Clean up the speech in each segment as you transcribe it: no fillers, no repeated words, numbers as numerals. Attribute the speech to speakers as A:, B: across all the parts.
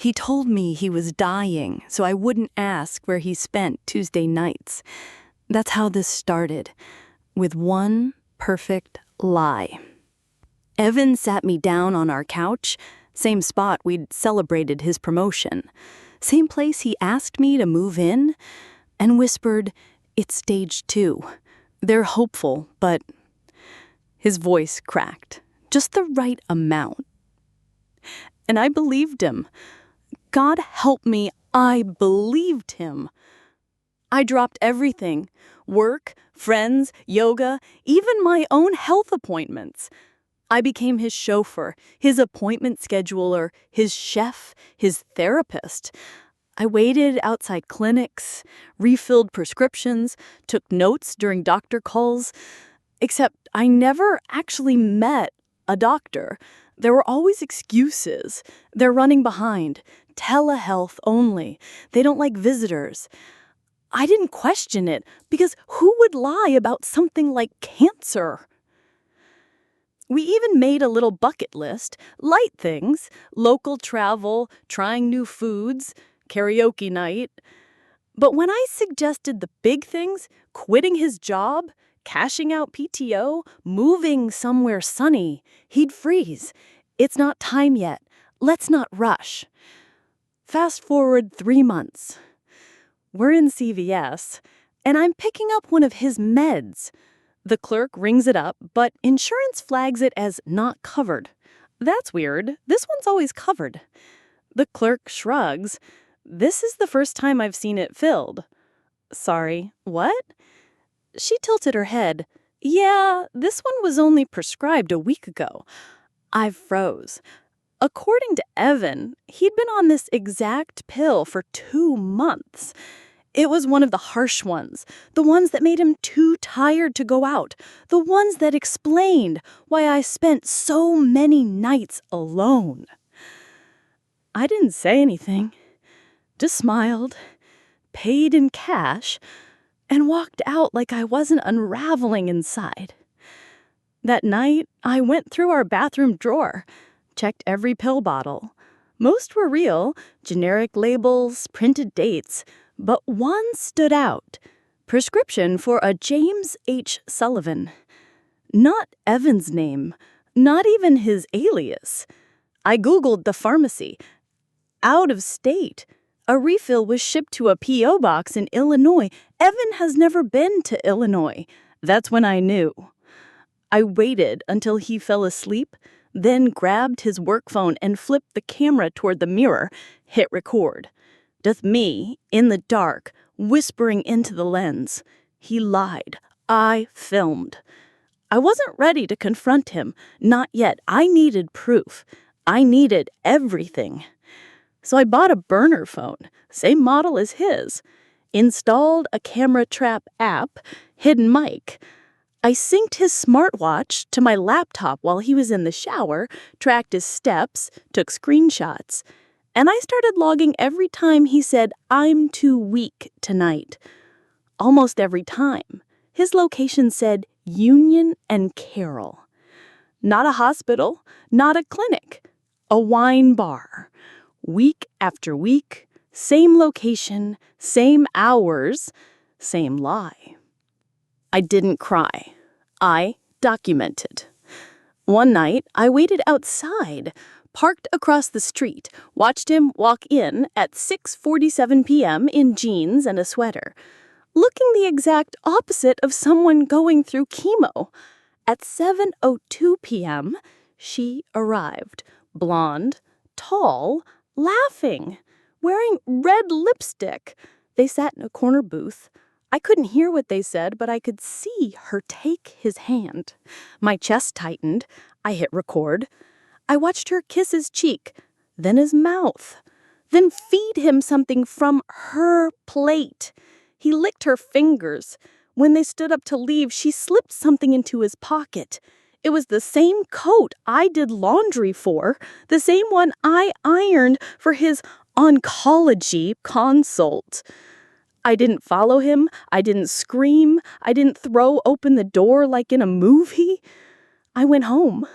A: He told me he was dying, so I wouldn't ask where he spent Tuesday nights. That's how this started, with one perfect lie. Evan sat me down on our couch, same spot we'd celebrated his promotion, same place he asked me to move in, and whispered, "It's stage 2. They're hopeful, but..." His voice cracked, just the right amount. And I believed him. God help me, I believed him. I dropped everything: work, friends, yoga, even my own health appointments. I became his chauffeur, his appointment scheduler, his chef, his therapist. I waited outside clinics, refilled prescriptions, took notes during doctor calls. Except I never actually met a doctor. There were always excuses. They're running behind. Telehealth only. They don't like visitors. I didn't question it, because who would lie about something like cancer? We even made a little bucket list, light things, local travel, trying new foods, karaoke night. But when I suggested the big things, quitting his job, cashing out PTO, moving somewhere sunny, he'd freeze. "It's not time yet. Let's not rush." Fast forward 3 months. We're in CVS, and I'm picking up one of his meds. The clerk rings it up, but insurance flags it as not covered. That's weird. This one's always covered. The clerk shrugs. "This is the first time I've seen it filled." "Sorry, what?" She tilted her head. "Yeah, this one was only prescribed a week ago." I froze. According to Evan, he'd been on this exact pill for 2 months. It was one of the harsh ones, the ones that made him too tired to go out, the ones that explained why I spent so many nights alone. I didn't say anything, just smiled, paid in cash, and walked out like I wasn't unraveling inside. That night, I went through our bathroom drawer, checked every pill bottle. Most were real, generic labels, printed dates, but one stood out: prescription for a James H. Sullivan. Not Evan's name, not even his alias. I Googled the pharmacy. Out of state. A refill was shipped to a P.O. box in Illinois. Evan has never been to Illinois. That's when I knew. I waited until he fell asleep, then grabbed his work phone and flipped the camera toward the mirror, hit record. Just me, in the dark, whispering into the lens. He lied. I filmed. I wasn't ready to confront him. Not yet. I needed proof. I needed everything. So I bought a burner phone, same model as his. Installed a camera trap app, hidden mic. I synced his smartwatch to my laptop while he was in the shower, tracked his steps, took screenshots. And I started logging every time he said, "I'm too weak tonight." Almost every time. His location said Union and Carroll. Not a hospital, not a clinic. A wine bar. Week after week, same location, same hours, same lie. I didn't cry. I documented. One night, I waited outside, parked across the street, watched him walk in at 6:47 p.m. in jeans and a sweater, looking the exact opposite of someone going through chemo. At 7:02 p.m., she arrived, blonde, tall, laughing, wearing red lipstick. They sat in a corner booth. I couldn't hear what they said, but I could see her take his hand. My chest tightened. I hit record. I watched her kiss his cheek, then his mouth, then feed him something from her plate. He licked her fingers. When they stood up to leave, she slipped something into his pocket. It was the same coat I did laundry for, the same one I ironed for his oncology consult. I didn't follow him. I didn't scream. I didn't throw open the door like in a movie. I went home.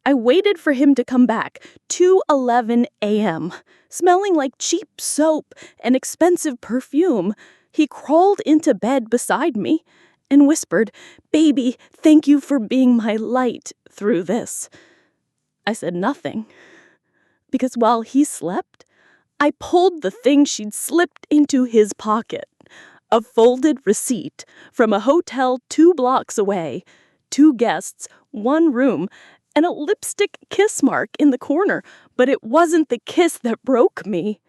A: I waited for him to come back, 2:11 a.m., smelling like cheap soap and expensive perfume. He crawled into bed beside me and whispered, "Baby, thank you for being my light through this." I said nothing, because while he slept, I pulled the thing she'd slipped into his pocket. A folded receipt from a hotel 2 blocks away, 2 guests, 1 room, and a lipstick kiss mark in the corner. But it wasn't the kiss that broke me.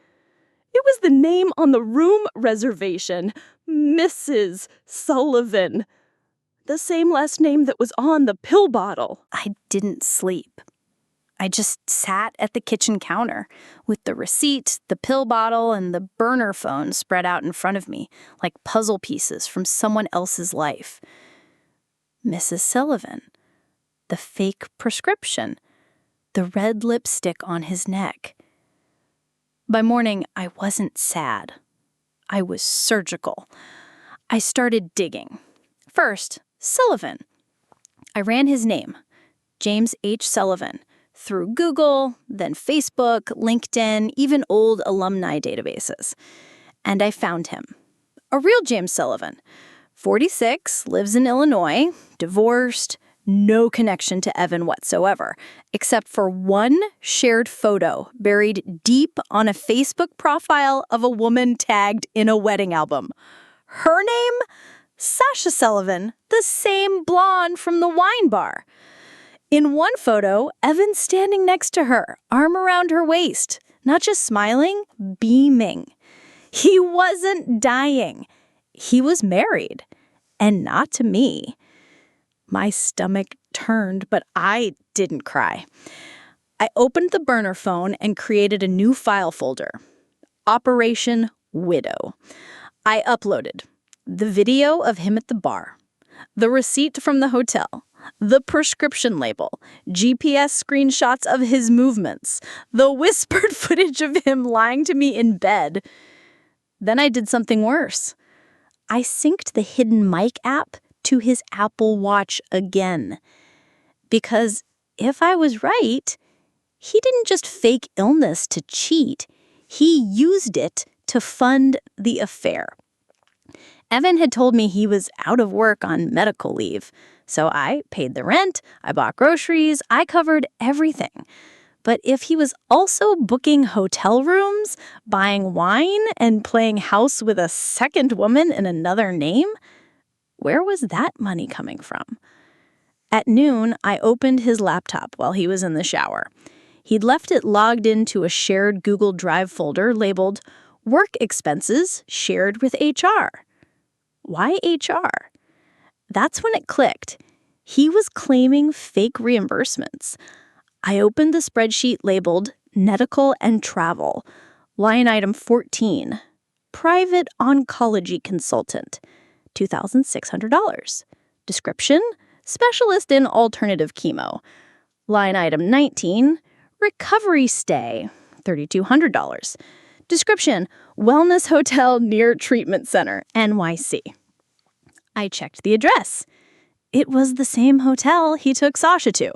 A: It was the name on the room reservation, Mrs. Sullivan. The same last name that was on the pill bottle.
B: I didn't sleep. I just sat at the kitchen counter with the receipt, the pill bottle, and the burner phone spread out in front of me like puzzle pieces from someone else's life. Mrs. Sullivan, the fake prescription, the red lipstick on his neck. By morning, I wasn't sad. I was surgical. I started digging. First, Sullivan. I ran his name, James H. Sullivan, through Google, then Facebook, LinkedIn, even old alumni databases. And I found him. A real James Sullivan. 46, lives in Illinois, divorced, no connection to Evan whatsoever, except for one shared photo buried deep on a Facebook profile of a woman tagged in a wedding album. Her name? Sasha Sullivan, the same blonde from the wine bar. In one photo, Evan's standing next to her, arm around her waist, not just smiling, beaming. He wasn't dying. He was married, and not to me. My stomach turned, but I didn't cry. I opened the burner phone and created a new file folder. Operation Widow. I uploaded the video of him at the bar, the receipt from the hotel, the prescription label, GPS screenshots of his movements, the whispered footage of him lying to me in bed. Then I did something worse. I synced the hidden mic app to his Apple Watch again. Because if I was right, he didn't just fake illness to cheat. He used it to fund the affair. Evan had told me he was out of work on medical leave. So I paid the rent, I bought groceries, I covered everything. But if he was also booking hotel rooms, buying wine, and playing house with a second woman in another name, where was that money coming from? At noon, I opened his laptop while he was in the shower. He'd left it logged into a shared Google Drive folder labeled Work Expenses Shared with HR. Why HR? That's when it clicked. He was claiming fake reimbursements. I opened the spreadsheet labeled Medical and Travel, line item 14, Private Oncology Consultant, $2,600. Description, Specialist in Alternative Chemo. Line item 19, Recovery Stay, $3,200. Description, Wellness Hotel near Treatment Center, NYC. I checked the address. It was the same hotel he took Sasha to.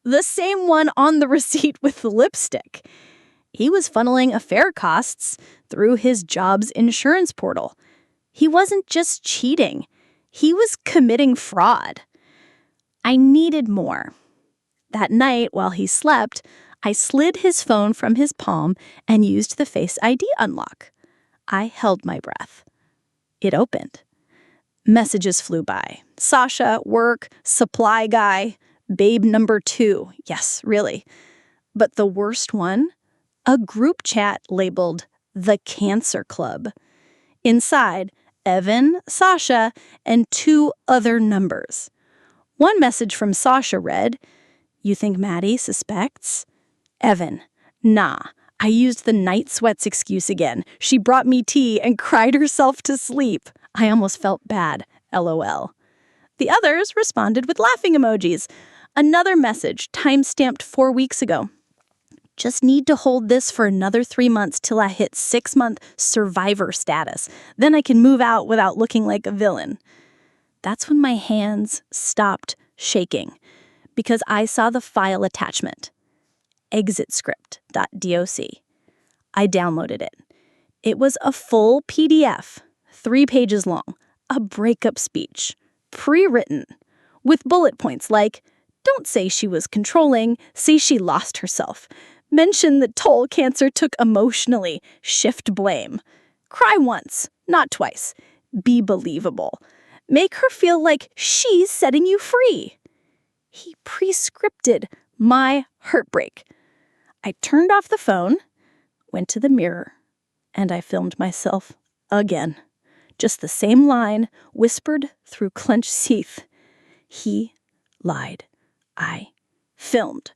B: The same one on the receipt with the lipstick. He was funneling affair costs through his job's insurance portal. He wasn't just cheating. He was committing fraud. I needed more. That night, while he slept, I slid his phone from his palm and used the Face ID unlock. I held my breath. It opened. Messages flew by. Sasha, work, supply guy, babe number 2. Yes, really. But the worst one? A group chat labeled The Cancer Club. Inside, Evan, Sasha, and 2 other numbers. One message from Sasha read, "You think Maddie suspects?" Evan, "Nah. I used the night sweats excuse again. She brought me tea and cried herself to sleep. I almost felt bad. LOL. The others responded with laughing emojis. Another message, time-stamped 4 weeks ago. Just need to hold this for another 3 months till I hit 6-month survivor status. Then I can move out without looking like a villain. That's when my hands stopped shaking. because I saw the file attachment, exitscript.doc. I downloaded it. It was a full PDF, 3 pages long, a breakup speech, pre-written, with bullet points like, don't say she was controlling, say she lost herself. Mention the toll cancer took emotionally, shift blame. Cry once, not twice. Be believable. Make her feel like she's setting you free. He prescripted my heartbreak. I turned off the phone, went to the mirror, and I filmed myself again. Just the same line, whispered through clenched teeth. He lied. I filmed.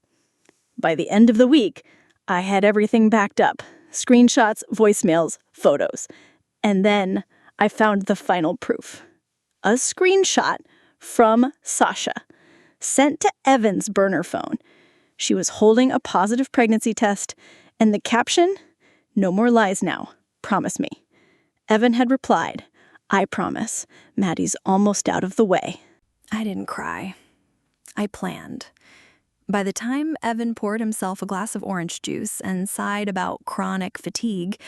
B: By the end of the week, I had everything backed up. Screenshots, voicemails, photos. And then I found the final proof. A screenshot from Sasha, sent to Evan's burner phone. She was holding a positive pregnancy test, and the caption, "No more lies now. Promise me." Evan had replied, "I promise. Maddie's almost out of the way."
A: I didn't cry. I planned. By the time Evan poured himself a glass of orange juice and sighed about chronic fatigue,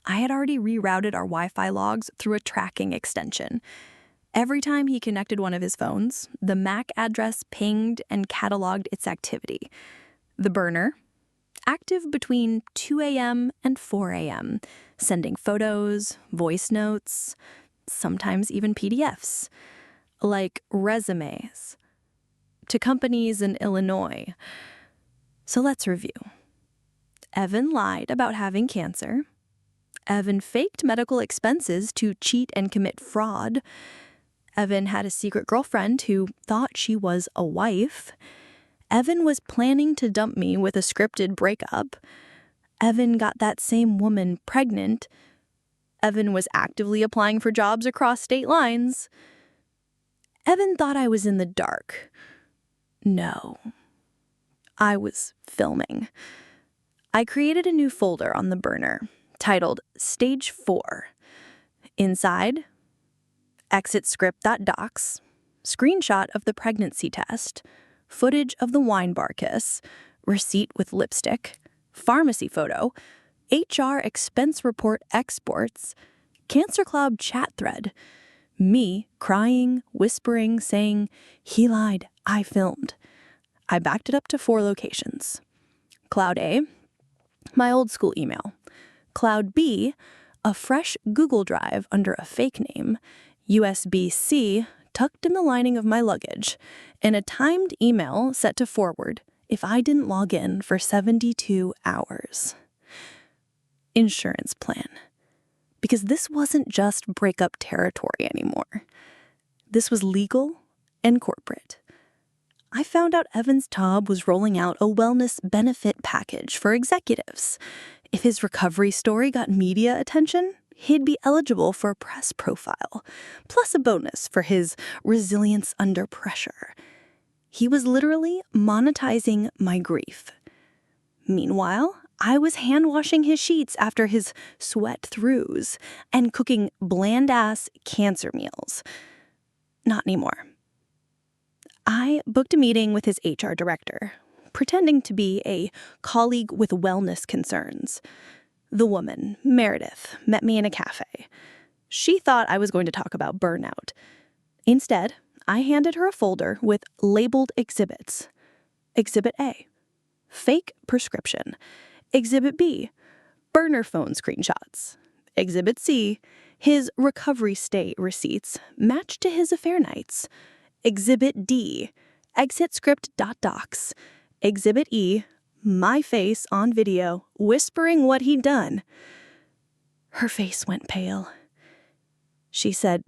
A: I had already rerouted our Wi-Fi logs through a tracking extension. Every time he connected one of his phones, the MAC address pinged and cataloged its activity. The burner, active between 2 a.m. and 4 a.m., sending photos, voice notes, sometimes even PDFs, like resumes, to companies in Illinois. So let's review. Evan lied about having cancer. Evan faked medical expenses to cheat and commit fraud. Evan had a secret girlfriend who thought she was a wife. Evan was planning to dump me with a scripted breakup. Evan got that same woman pregnant. Evan was actively applying for jobs across state lines. Evan thought I was in the dark. No. I was filming. I created a new folder on the burner, titled Stage 4. Inside, exitscript.docs, screenshot of the pregnancy test, footage of the wine bar kiss, receipt with lipstick, pharmacy photo, HR expense report exports, Cancer Club chat thread, me crying, whispering, saying, "He lied, I filmed." I backed it up to 4 locations. Cloud A, my old school email. Cloud B, a fresh Google Drive under a fake name. USB-C tucked in the lining of my luggage, and a timed email set to forward if I didn't log in for 72 hours. Insurance plan. Because this wasn't just breakup territory anymore. This was legal and corporate. I found out Evans Taub was rolling out a wellness benefit package for executives. If his recovery story got media attention, he'd be eligible for a press profile, plus a bonus for his resilience under pressure. He was literally monetizing my grief. Meanwhile, I was hand-washing his sheets after his sweat-throughs and cooking bland-ass cancer meals. Not anymore. I booked a meeting with his HR director, pretending to be a colleague with wellness concerns. The woman, Meredith, met me in a cafe. She thought I was going to talk about burnout. Instead, I handed her a folder with labeled exhibits. Exhibit A, fake prescription. Exhibit B, burner phone screenshots. Exhibit C, his recovery stay receipts matched to his affair nights. Exhibit D, exitscript.docs. Exhibit E, my face on video, whispering what he'd done. Her face went pale. She said,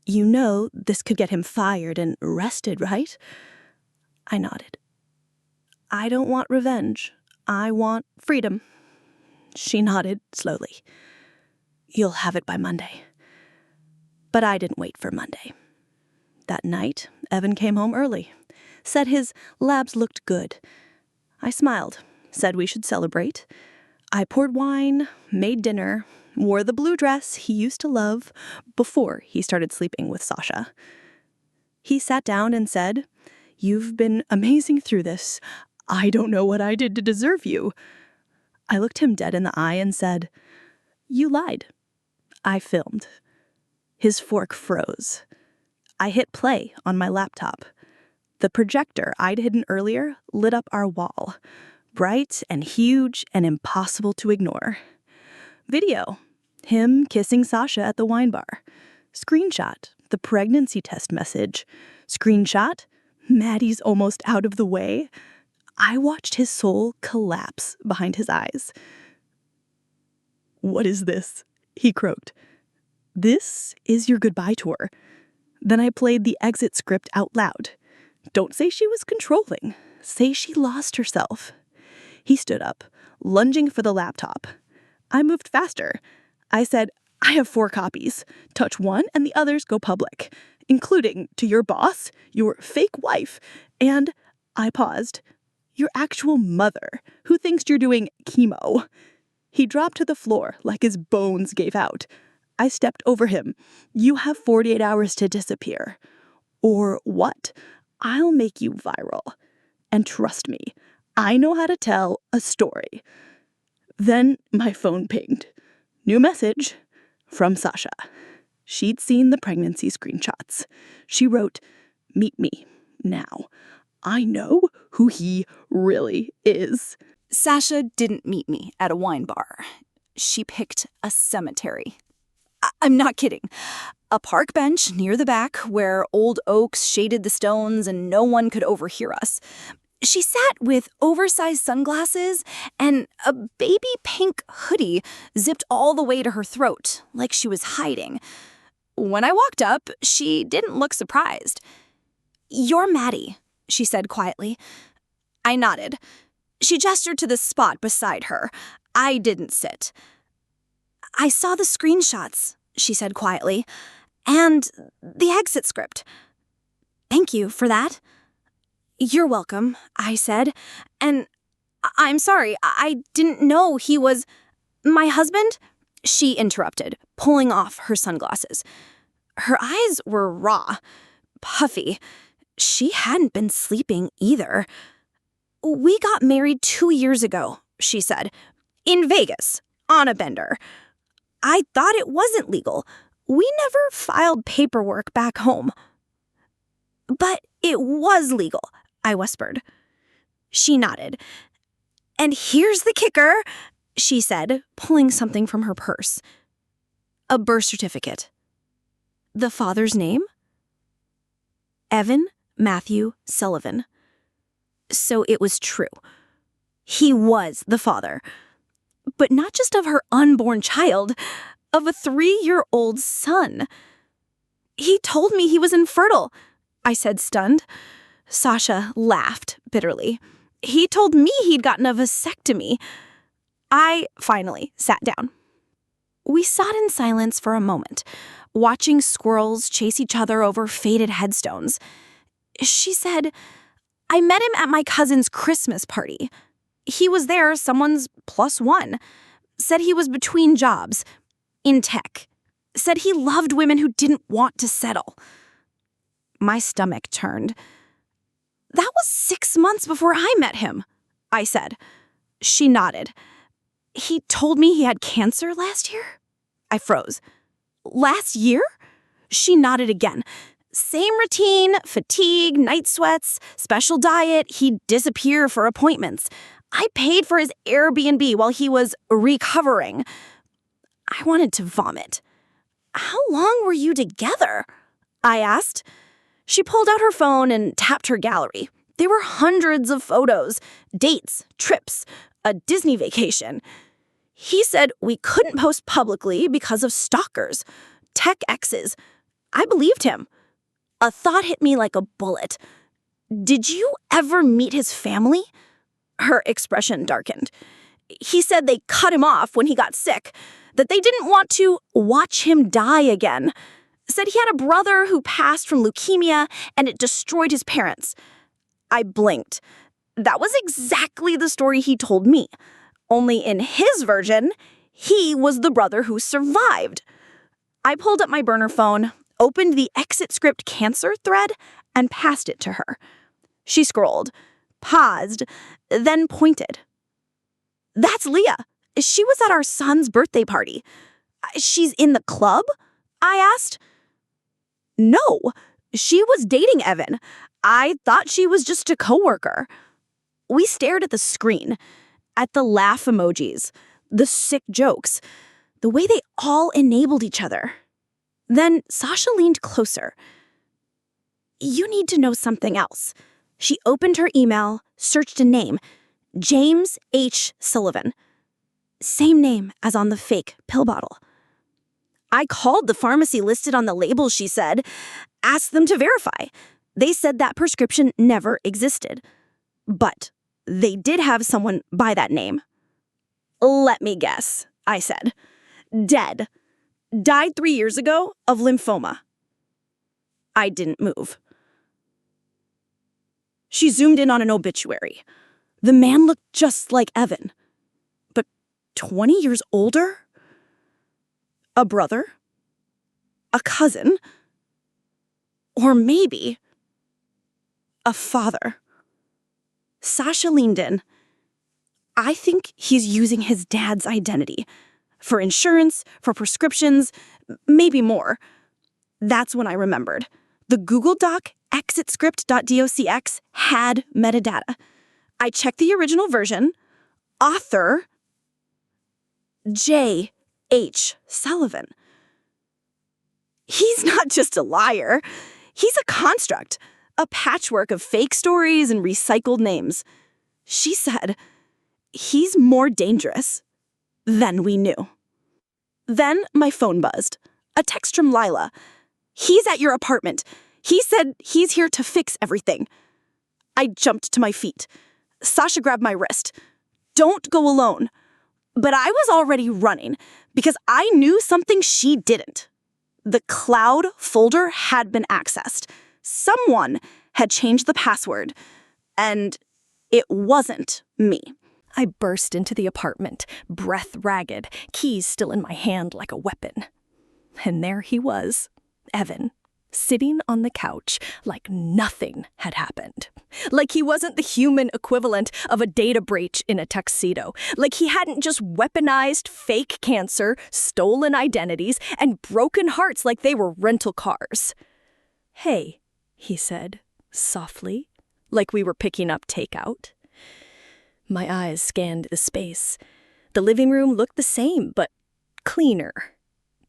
A: "You know this could get him fired and arrested, right?" I nodded. "I don't want revenge. I want freedom." She nodded slowly. "You'll have it by Monday." But I didn't wait for Monday. That night, Evan came home early, said his labs looked good. I smiled, said we should celebrate. I poured wine, made dinner, wore the blue dress he used to love before he started sleeping with Sasha. He sat down and said, You've been amazing through this. I don't know what I did to deserve you." I looked him dead in the eye and said, "You lied. I filmed." His fork froze. I hit play on my laptop. The projector I'd hidden earlier lit up our wall, bright and huge and impossible to ignore. Video: him kissing Sasha at the wine bar. Screenshot: the pregnancy test message. Screenshot: Maddie's almost out of the way. I watched his soul collapse behind his eyes. "What is this?" he croaked. "This is your goodbye tour." Then I played the exit script out loud. Don't say she was controlling. Say she lost herself. He stood up, lunging for the laptop. I moved faster. I said, "I have 4 copies. Touch one and the others go public, including to your boss, your fake wife, and," I paused, "your actual mother, who thinks you're doing chemo." He dropped to the floor like his bones gave out. I stepped over him. "You have 48 hours to disappear. Or what? I'll make you viral. And trust me, I know how to tell a story." Then my phone pinged. New message from Sasha. She'd seen the pregnancy screenshots. She wrote, "Meet me now. I know who he really is."
C: Sasha didn't meet me at a wine bar. She picked a cemetery. I'm not kidding. A park bench near the back where old oaks shaded the stones and no one could overhear us. She sat with oversized sunglasses and a baby pink hoodie zipped all the way to her throat, like she was hiding. When I walked up, she didn't look surprised. "You're Maddie," she said quietly. I nodded. She gestured to the spot beside her. I didn't sit. "I saw the screenshots," she said quietly, "and the exit script. Thank you for that." "You're welcome," I said, "and I'm sorry, I didn't know he was my husband," she interrupted, pulling off her sunglasses. Her eyes were raw, puffy. She hadn't been sleeping either. "We got married 2 years ago," she said, "in Vegas, on a bender. I thought it wasn't legal. We never filed paperwork back home." "But it was legal," I whispered. She nodded. "And here's the kicker," she said, pulling something from her purse. A birth certificate. The father's name? Evan Matthew Sullivan. So it was true. He was the father. But not just of her unborn child, of a 3-year-old son. "He told me he was infertile," I said, stunned. Sasha laughed bitterly. "He told me he'd gotten a vasectomy." I finally sat down. We sat in silence for a moment, watching squirrels chase each other over faded headstones. She said, "I met him at my cousin's Christmas party. He was there, someone's +1. Said he was between jobs, in tech. Said he loved women who didn't want to settle." My stomach turned. "That was 6 months before I met him," I said. She nodded. "He told me he had cancer last year?" I froze. "Last year?" She nodded again. "Same routine, fatigue, night sweats, special diet. He'd disappear for appointments. I paid for his Airbnb while he was recovering." I wanted to vomit. "How long were you together?" I asked. She pulled out her phone and tapped her gallery. There were hundreds of photos, dates, trips, a Disney vacation. He said we couldn't post publicly because of stalkers, tech exes. I believed him. A thought hit me like a bullet. "Did you ever meet his family?" Her expression darkened. "He said they cut him off when he got sick, that they didn't want to watch him die again. Said he had a brother who passed from leukemia and it destroyed his parents." I blinked. That was exactly the story he told me. Only in his version, he was the brother who survived. I pulled up my burner phone, opened the exit script cancer thread, and passed it to her. She scrolled, paused, then pointed. That's Leah. She was at our son's birthday party. She's in the club? I asked. No, she was dating Evan. I thought she was just a coworker. We stared at the screen, at the laugh emojis, the sick jokes, the way they all enabled each other. Then Sasha leaned closer. You need to know something else. She opened her email, searched a name, James H. Sullivan. Same name as on the fake pill bottle. I called the pharmacy listed on the label, she said, asked them to verify. They said that prescription never existed. But they did have someone by that name. Let me guess, I said. Dead. Died 3 years ago of lymphoma. I didn't move. She zoomed in on an obituary. The man looked just like Evan, but 20 years older? A brother? A cousin? Or maybe a father? Sasha leaned in. I think he's using his dad's identity. For insurance, for prescriptions, maybe more. That's when I remembered. The Google Doc exitscript.docx had metadata. I checked the original version. Author J. H. Sullivan. He's not just a liar. He's a construct, a patchwork of fake stories and recycled names. She said, he's more dangerous than we knew. Then my phone buzzed. A text from Lila. He's at your apartment. He said he's here to fix everything. I jumped to my feet. Sasha grabbed my wrist. Don't go alone. But I was already running because I knew something she didn't. The cloud folder had been accessed. Someone had changed the password, and it wasn't me.
A: I burst into the apartment, breath ragged, keys still in my hand like a weapon. And there he was, Evan, sitting on the couch like nothing had happened. Like he wasn't the human equivalent of a data breach in a tuxedo. Like he hadn't just weaponized fake cancer, stolen identities, and broken hearts like they were rental cars. Hey, he said, softly, like we were picking up takeout. My eyes scanned the space. The living room looked the same, but cleaner.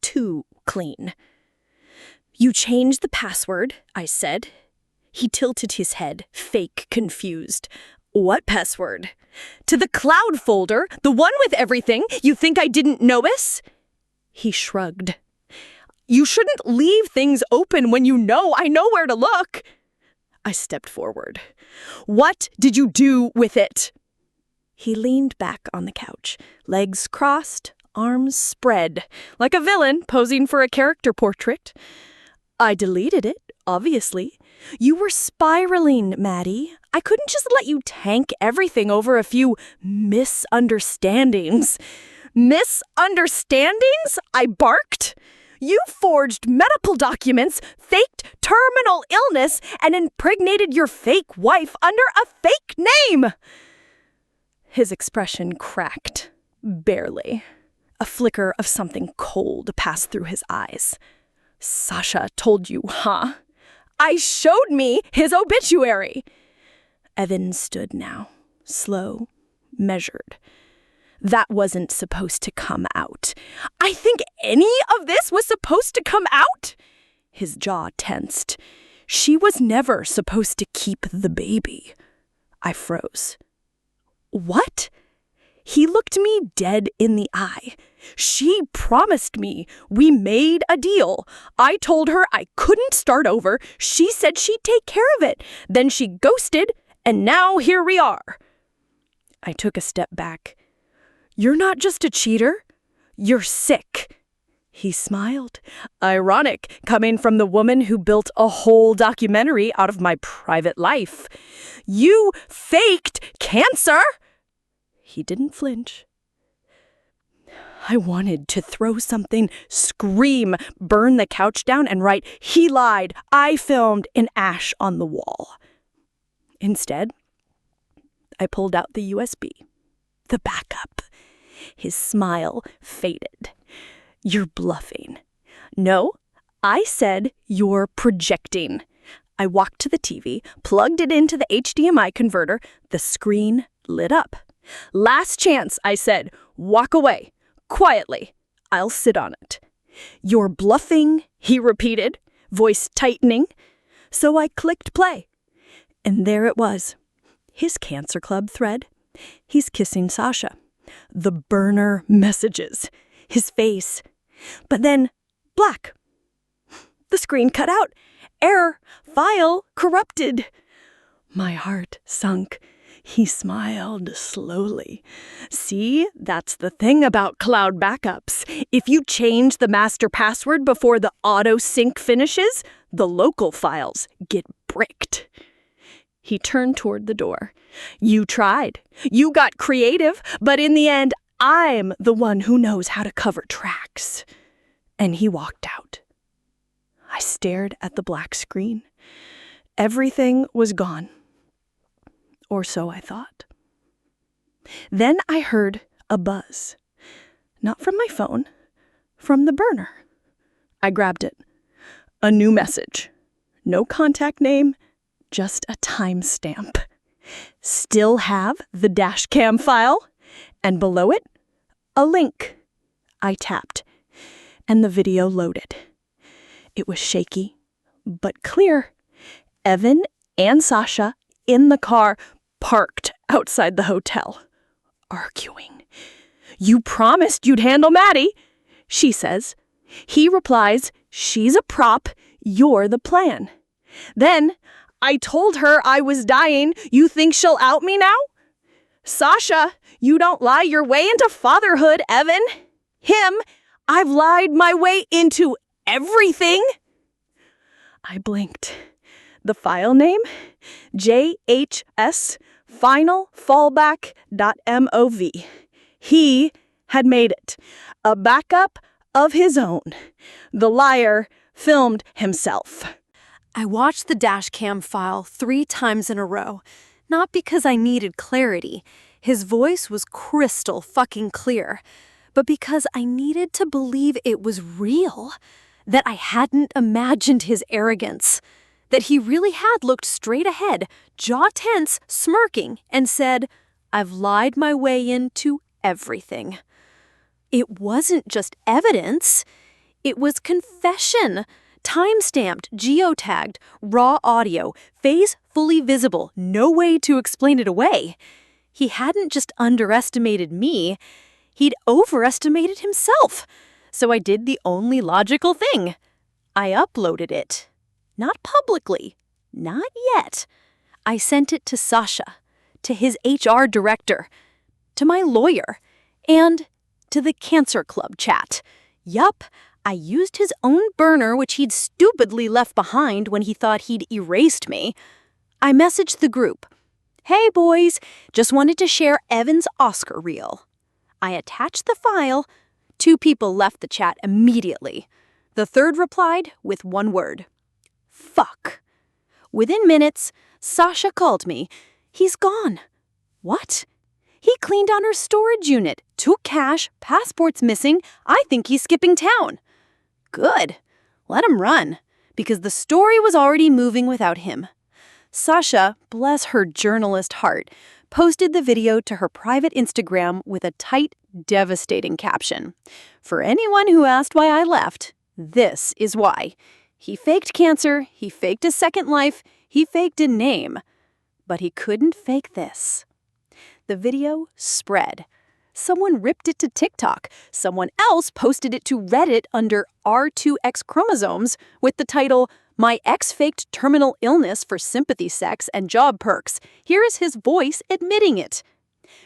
A: Too clean. You changed the password, I said. He tilted his head, fake confused. What password? To the cloud folder, the one with everything. You think I didn't notice? He shrugged. You shouldn't leave things open when you know I know where to look. I stepped forward. What did you do with it? He leaned back on the couch, legs crossed, arms spread, like a villain posing for a character portrait. I deleted it, obviously. You were spiraling, Maddie. I couldn't just let you tank everything over a few misunderstandings. Misunderstandings? I barked. You forged medical documents, faked terminal illness, and impregnated your fake wife under a fake name. His expression cracked, barely. A flicker of something cold passed through his eyes. Sasha told you, huh? I showed me his obituary. Evan stood now, slow, measured. That wasn't supposed to come out. I think any of this was supposed to come out? His jaw tensed. She was never supposed to keep the baby. I froze. What? He looked me dead in the eye. She promised me. We made a deal. I told her I couldn't start over. She said she'd take care of it. Then she ghosted, and now here we are. I took a step back. You're not just a cheater. You're sick. He smiled. Ironic, coming from the woman who built a whole documentary out of my private life. You faked cancer! He didn't flinch. I wanted to throw something, scream, burn the couch down, and write, "He lied. I filmed," in ash on the wall. Instead, I pulled out the USB, the backup. His smile faded. You're bluffing. No, I said you're projecting. I walked to the TV, plugged it into the HDMI converter. The screen lit up. Last chance, I said. Walk away. Quietly. I'll sit on it. You're bluffing, he repeated, voice tightening. So I clicked play. And there it was. His Cancer Club thread. He's kissing Sasha. The burner messages. His face. But then, black. The screen cut out. Error. File corrupted. My heart sunk. He smiled slowly. See, that's the thing about cloud backups. If you change the master password before the auto sync finishes, the local files get bricked. He turned toward the door. You tried. You got creative, but in the end, I'm the one who knows how to cover tracks. And he walked out. I stared at the black screen. Everything was gone. Or so I thought. Then I heard a buzz. Not from my phone, from the burner. I grabbed it. A new message. No contact name, just a timestamp. Still have the dash cam file? And below it, a link. I tapped, and the video loaded. It was shaky, but clear. Evan and Sasha in the car, parked outside the hotel, arguing. You promised you'd handle Maddie, she says. He replies, she's a prop, you're the plan. Then, I told her I was dying, you think she'll out me now? Sasha, you don't lie your way into fatherhood, Evan. Him, I've lied my way into everything. I blinked. The file name? JHS finalfallback.mov. He had made it. A backup of his own. The liar filmed himself.
B: I watched the dashcam file 3 times in a row, not because I needed clarity. His voice was crystal fucking clear, but because I needed to believe it was real, that I hadn't imagined his arrogance, that he really had looked straight ahead, jaw tense, smirking, and said, I've lied my way into everything. It wasn't just evidence. It was confession. Time-stamped, geotagged, raw audio, face fully visible, no way to explain it away. He hadn't just underestimated me, he'd overestimated himself. So I did the only logical thing. I uploaded it. Not publicly. Not yet. I sent it to Sasha, to his HR director, to my lawyer, and to the Cancer Club chat. Yup, I used his own burner which he'd stupidly left behind when he thought he'd erased me. I messaged the group. Hey boys, just wanted to share Evan's Oscar reel. I attached the file. 2 people left the chat immediately. The third replied with 1 word. Fuck. Within minutes, Sasha called me. He's gone. What? He cleaned on her storage unit, took cash, passport's missing. I think he's skipping town. Good. Let him run, because the story was already moving without him. Sasha, bless her journalist heart, posted the video to her private Instagram with a tight, devastating caption. For anyone who asked why I left, this is why. He faked cancer, he faked a second life, he faked a name. But he couldn't fake this. The video spread. Someone ripped it to TikTok. Someone else posted it to Reddit under R2X chromosomes with the title, My ex faked terminal illness for sympathy sex and job perks. Here is his voice admitting it.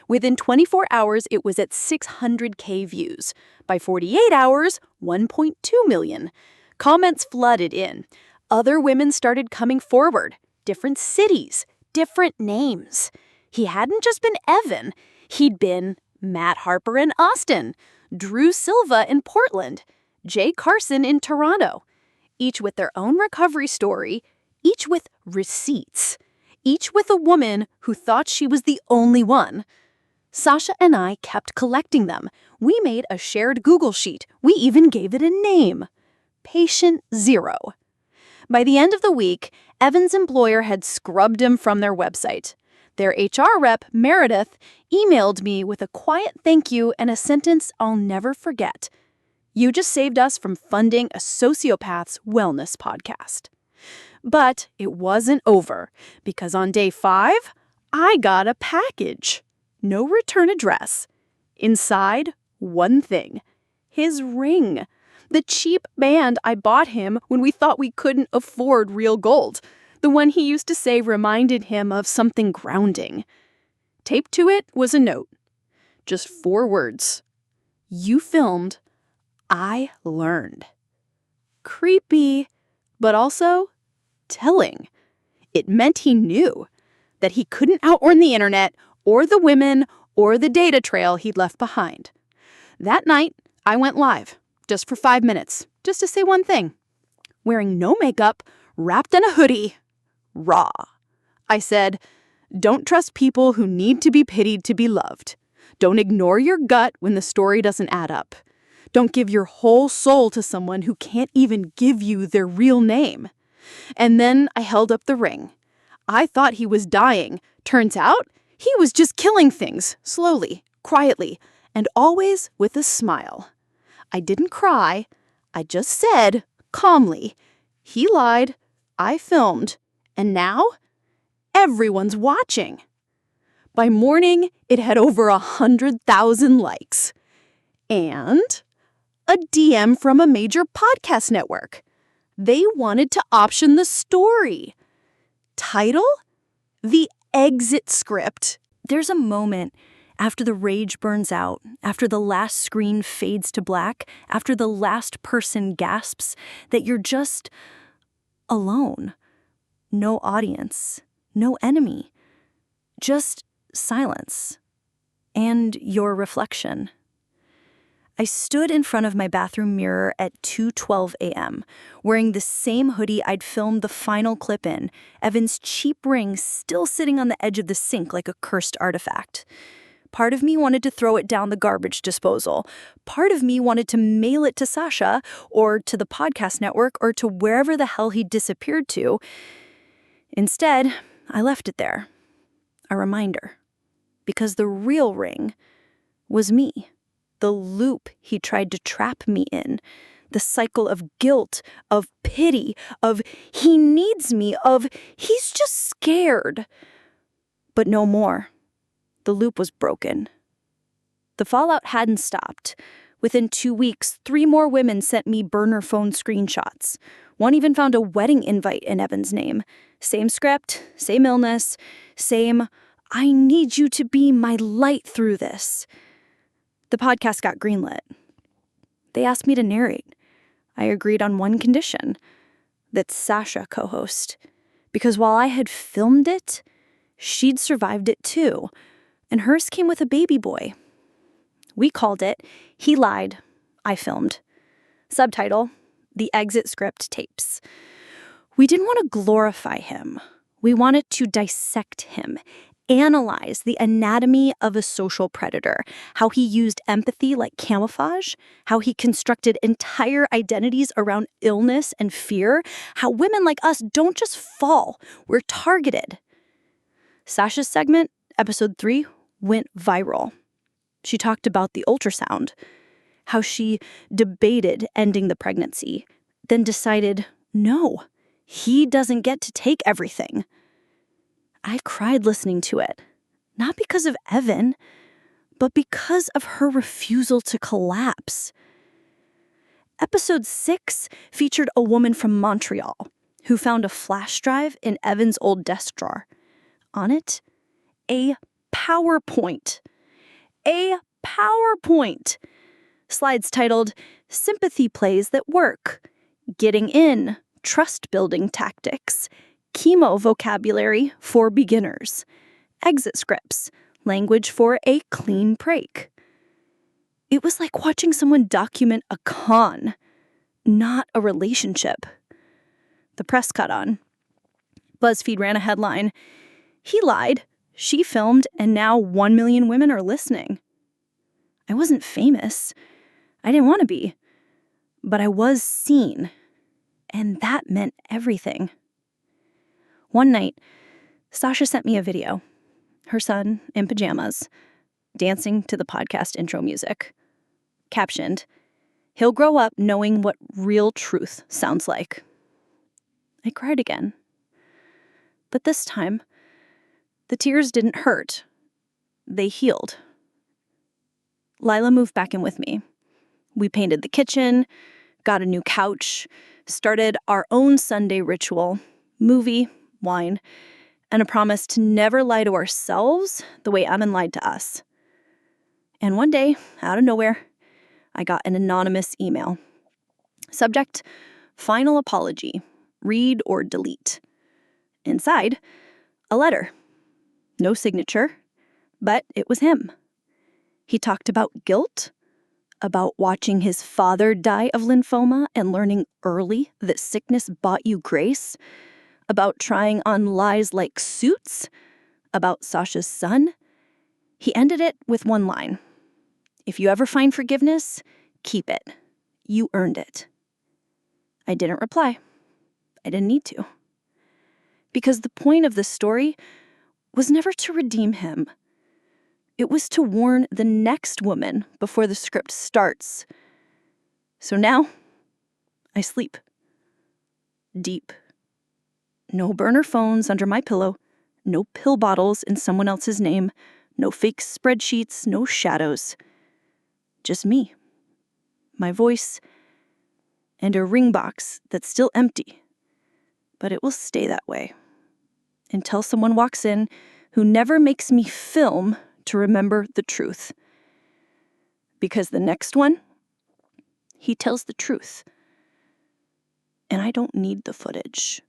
B: Within 24 hours, it was at 600K views. By 48 hours, 1.2 million. Comments flooded in. Other women started coming forward. Different cities, different names. He hadn't just been Evan. He'd been Matt Harper in Austin, Drew Silva in Portland, Jay Carson in Toronto. Each with their own recovery story, each with receipts. each with a woman who thought she was the only one. Sasha and I kept collecting them. We made a shared Google sheet. We even gave it a name. Patient Zero. By the end of the week, Evan's employer had scrubbed him from their website. Their HR rep, Meredith, emailed me with a quiet thank you and a sentence I'll never forget. "You just saved us from funding a sociopath's wellness podcast." But it wasn't over, because on day 5, I got a package. No return address. Inside, one thing. His ring. The cheap band I bought him when we thought we couldn't afford real gold. The one he used to say reminded him of something grounding. Taped to it was a note. Just 4 words. "You filmed. I learned." Creepy, but also telling. It meant he knew that he couldn't outrun the internet or the women or the data trail he'd left behind. That night, I went live, just for 5 minutes, just to say one thing. Wearing no makeup, wrapped in a hoodie, raw. I said, "Don't trust people who need to be pitied to be loved. Don't ignore your gut when the story doesn't add up. Don't give your whole soul to someone who can't even give you their real name." And then I held up the ring. I thought he was dying. Turns out, he was just killing things, slowly, quietly, and always with a smile. I didn't cry. I just said, calmly, "He lied. I filmed. And now, everyone's watching." By morning, it had over 100,000 likes. And a DM from a major podcast network. They wanted to option the story. Title? The exit script. There's a moment after the rage burns out, after the last screen fades to black, after the last person gasps, that you're just alone. No audience, no enemy, just silence and your reflection. I stood in front of my bathroom mirror at 2:12 a.m., wearing the same hoodie I'd filmed the final clip in, Evan's cheap ring still sitting on the edge of the sink like a cursed artifact. Part of me wanted to throw it down the garbage disposal. Part of me wanted to mail it to Sasha, or to the podcast network, or to wherever the hell he disappeared to. Instead, I left it there. A reminder. Because the real ring was me. The loop he tried to trap me in. The cycle of guilt, of pity, of he needs me, of he's just scared. But no more. The loop was broken. The fallout hadn't stopped. Within 2 weeks, 3 more women sent me burner phone screenshots. One even found a wedding invite in Evan's name. Same script, same illness, same, "I need you to be my light through this." The podcast got greenlit. They asked me to narrate. I agreed on one condition, that Sasha co-host. Because while I had filmed it, she'd survived it too. And hers came with a baby boy. We called it He Lied, I Filmed. Subtitle, The Exit Script Tapes. We didn't want to glorify him. We wanted to dissect him, analyze the anatomy of a social predator, how he used empathy like camouflage, how he constructed entire identities around illness and fear, how women like us don't just fall, we're targeted. Sasha's segment, episode 3, went viral. She talked about the ultrasound, how she debated ending the pregnancy, then decided, no, he doesn't get to take everything. I cried listening to it, not because of Evan, but because of her refusal to collapse. Episode 6 featured a woman from Montreal who found a flash drive in Evan's old desk drawer. On it, a PowerPoint. A PowerPoint. Slides titled, Sympathy Plays That Work, Getting In, Trust-Building Tactics, Chemo Vocabulary for Beginners, Exit Scripts, Language for a Clean Break. It was like watching someone document a con, not a relationship. The press caught on. BuzzFeed ran a headline, He lied, she filmed, and now 1 million women are listening. I wasn't famous. I didn't want to be. But I was seen. And that meant everything. One night, Sasha sent me a video. Her son, in pajamas, dancing to the podcast intro music. Captioned, "He'll grow up knowing what real truth sounds like." I cried again. But this time, the tears didn't hurt. They healed. Lila moved back in with me. We painted the kitchen, got a new couch, started our own Sunday ritual, movie, wine, and a promise to never lie to ourselves the way Evan lied to us. And one day, out of nowhere, I got an anonymous email. Subject, final apology, read or delete. Inside, a letter. No signature, but it was him. He talked about guilt, about watching his father die of lymphoma and learning early that sickness bought you grace, about trying on lies like suits, about Sasha's son. He ended it with one line. "If you ever find forgiveness, keep it. You earned it." I didn't reply. I didn't need to. Because the point of the story was never to redeem him. It was to warn the next woman before the script starts. So now, I sleep. Deep. No burner phones under my pillow, no pill bottles in someone else's name, no fake spreadsheets, no shadows. Just me, my voice, and a ring box that's still empty. But it will stay that way until someone walks in who never makes me film to remember the truth. Because the next one, he tells the truth. And I don't need the footage.